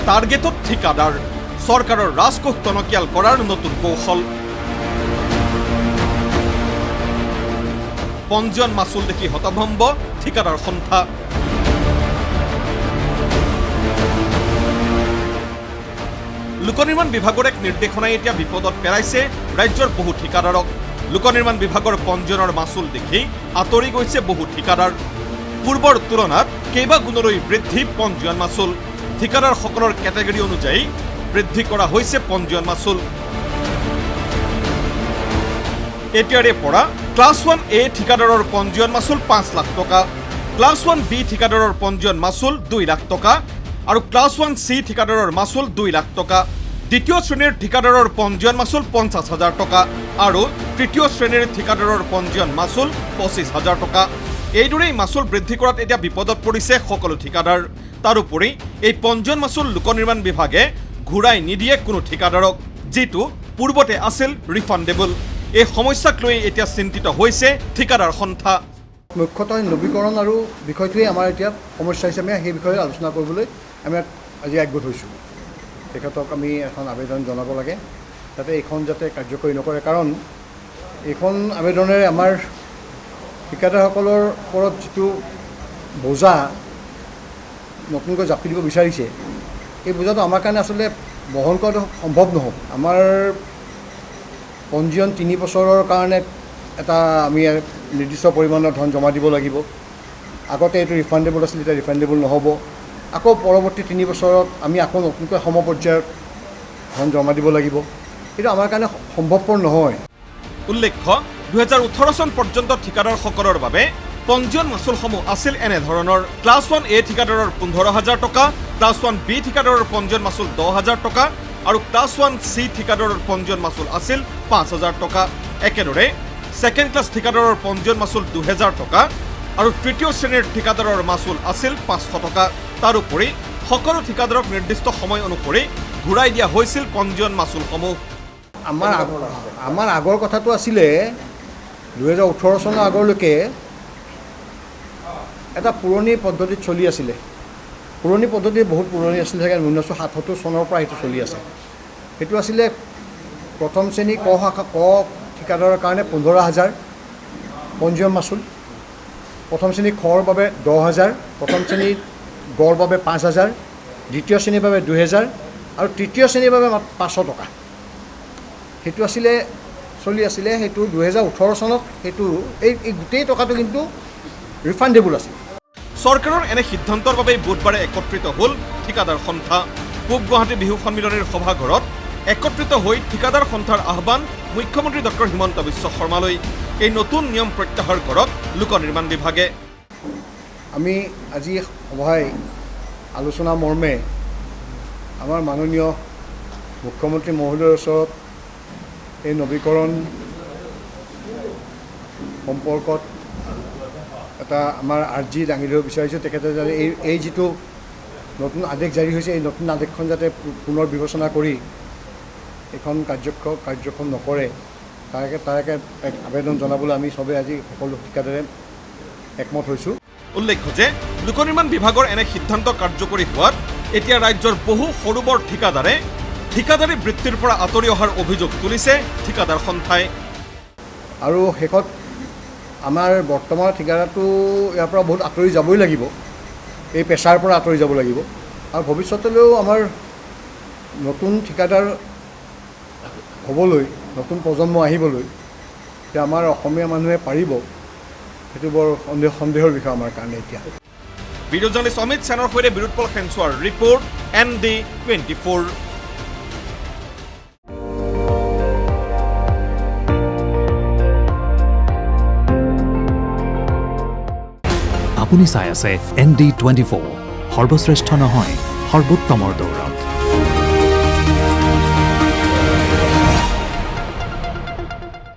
টাৰ্গেটত ঠিকাদাৰ সৰকাৰেৰ ৰাজকোষ টনকিয়াল কৰাৰ নতুন কৌশল পঞ্জীয়ন মাচুল দেখি হতভম্ব ঠিকাদাৰ সন্থা লোকনিৰ্মাণ বিভাগৰ এক নিৰ্দেশনাই এতিয়া বিপদত পেলাইছে ৰাজ্যৰ বহু ঠিকাদাৰক লোকনিৰ্মাণ বিভাগৰ পঞ্জীয়নৰ মাচুল দেখি আঁতৰি গৈছে বহু ঠিকাদাৰ পূৰ্বৰ তুলনাত কেইবা গুণলৈ বৃদ্ধি পঞ্জীয়ন মাচুল ঠিকাদাৰসকলৰ কেটেগৰী অনুযায়ী বৃদ্ধি কৰা হৈছে পঞ্জীয়ন মাচুল এতিয়াৰে পৰা ক্লাছ 1A ঠিকাদাৰৰ পঞ্জীয়ন মাচুল 5 লাখ টকা ক্লাছ 1B ঠিকাদাৰৰ পঞ্জীয়ন মাচুল 2 লাখ টকা আৰু ক্লাছ 1C ঠিকাদাৰৰ মাচুল 2 লাখ টকা দ্বিতীয় শ্ৰেণীৰ ঠিকাদাৰৰ পঞ্জীয়ন মাচুল 50,000 টকা আৰু তৃতীয় শ্ৰেণীৰ ঠিকাদাৰৰ পঞ্জীয়ন মাচুল 25,000 টকা এইদৰেই মাচুল বৃদ্ধি কৰাত এতিয়া বিপদত পৰিছে সকলো ঠিকাদাৰ তাৰোপৰি এই পঞ্জীয়ন মাচুল লোকনিৰ্মাণ বিভাগে ঘূৰাই নিদিয়ে কোনো ঠিকাদাৰক যিটো পূৰ্বতে আছিল ৰিফাণ্ডেবল এই সমস্যাক লৈ এতিয়া চিন্তিত হৈছে ঠিকাদাৰ সন্থা মুখ্যতঃ নবীকৰণ আৰু বিষয়টোৱে আমাৰ এতিয়া সমস্যা হিচাপে সেই বিষয়ে আলোচনা কৰিবলৈ আমি আজি একগোট হৈছোঁ তেখেতক আমি এখন আবেদন জনাব লাগে যাতে এইখন যাতে কাৰ্যকৰী নকৰে কাৰণ এইখন আবেদনেৰে আমাৰ ঠিকাদাৰসকলৰ ওপৰত যিটো বোজা নতুনকৈ জাপি দিব বিচাৰিছে এই বোজাটো আমাৰ কাৰণে আচলতে বহন কৰাটো সম্ভৱ নহ'ব আমাৰ পঞ্জীয়ন 3 বছৰৰ কাৰণে এটা আমি নিৰ্দিষ্ট পৰিমাণৰ ধন জমা দিব লাগিব আগতে এইটো ৰিফাণ্ডেবল আছিল এতিয়া ৰিফাণ্ডেবল নহ'ব আকৌ পৰৱৰ্তী 3 বছৰত আমি আকৌ নতুনকৈ সমপৰ্যায়ত ধন জমা দিব লাগিব এইটো আমাৰ কাৰণে সম্ভৱপৰ নহয় উল্লেখ্য 2018 চন পৰ্যন্ত ঠিকাদাৰসকলৰ বাবে পঞ্জীয়ন মাচুলসমূহ আছিল এনেধৰণৰ ক্লাছ 1A ঠিকাদাৰৰ 15,000 টকা ক্লাছ 1B ঠিকাদাৰৰ পঞ্জীয়ন মাচুল 10,000 টকা আৰু ক্লাছ 1C ঠিকাদাৰৰ পঞ্জীয়ন মাচুল আছিল 5,000 টকা একেদৰে সেকেন্ড ক্লাছ ঠিকাদাৰৰ পঞ্জীয়ন মাচুল 2,000 টকা আৰু তৃতীয় শ্ৰেণীৰ ঠিকাদাৰৰ মাচুল আছিল 500 টকা তাৰোপৰি সকলো ঠিকাদাৰক নিৰ্দিষ্ট সময় অনুসৰি ঘূৰাই দিয়া হৈছিল পঞ্জীয়ন মাচুলসমূহ আমাৰ আগৰ কথাটো আছিলে 2018 চনৰ আগলৈকে এটা পুৰণি পদ্ধতিত চলি আছিলে পুৰণি পদ্ধতি বহুত পুৰণি আছিল চাগে 1977 চনৰ পৰা এইটো চলি আছে সেইটো আছিলে প্ৰথম শ্ৰেণী ক শাখা ক ঠিকাদাৰৰ কাৰণে 15,000 পঞ্জীয়ন মাচুল প্ৰথম শ্ৰেণী খৰ বাবে 10,000 প্ৰথম শ্ৰেণী গড় বাবে 5,000 দ্বিতীয় শ্ৰেণীৰ বাবে 2,000 আৰু তৃতীয় শ্ৰেণীৰ বাবে 500 টকা সেইটো আছিলে চলি আছিলে সেইটো 2018 চনত সেইটো এই গোটেই টকাটো কিন্তু ৰিফাণ্ডেবল আছিল চৰকাৰৰ এনে সিদ্ধান্তৰ বাবে বুধবাৰে একত্ৰিত হ'ল ঠিকাদাৰ সন্থা পূব গুৱাহাটী বিহু সন্মিলনীৰ সভাঘৰত একত্ৰিত হৈ ঠিকাদাৰ সন্থাৰ আহ্বান মুখ্যমন্ত্ৰী ডক্টৰ হিমন্ত বিশ্ব শৰ্মালৈ এই নতুন নিয়ম প্ৰত্যাহাৰ কৰক লোকনিৰ্মাণ বিভাগে আমি আজি সভাই আলোচনা মৰ্মে আমাৰ মাননীয় মুখ্যমন্ত্ৰী মহোদয়ৰ ওচৰত এই নবীকৰণ সম্পৰ্কত এটা আমাৰ আৰ্জি দাঙি ধৰিব বিচাৰিছোঁ তেখেতে যাতে এই যিটো নতুন আদেশ জাৰি হৈছে এই নতুন আদেশখন যাতে পুনৰ বিবেচনা কৰি এখন কাৰ্যক্ষম নকৰে তাকে আবেদন জনাবলৈ আমি সবে আজি সকলো ঠিকাদাৰে একমত হৈছোঁ উল্লেখ্য যে লোকনিৰ্মাণ বিভাগৰ এনে সিদ্ধান্ত কাৰ্যকৰী হোৱাত এতিয়া ৰাজ্যৰ বহু সৰু বৰ ঠিকাদাৰে ঠিকাদাৰী বৃত্তিৰ পৰা আঁতৰি অহাৰ অভিযোগ তুলিছে ঠিকাদাৰ সন্থাই আৰু শেষত আমাৰ বৰ্তমান ঠিকাদাৰটো ইয়াৰ পৰা বহুত আঁতৰি যাবই লাগিব এই পেছাৰ পৰা আঁতৰি যাব লাগিব আৰু ভৱিষ্যতলৈও আমাৰ নতুন ঠিকাদাৰ হ'বলৈ নতুন প্ৰজন্ম আহিবলৈ যে আমাৰ অসমীয়া মানুহে পাৰিব সেইটো বৰ সন্দেহৰ বিষয় আমাৰ কাৰণে এতিয়া ভিডিঅ' জাৰ্নেলিষ্ট অমিত সেনৰ সৈতে বিৰুৎপল খেঞ্চুৱাৰ ৰিপৰ্ট ND24 আপুনি চাই আছে ND24 সৰ্বশ্ৰেষ্ঠ নহয় সৰ্বোত্তমৰ দৌৰত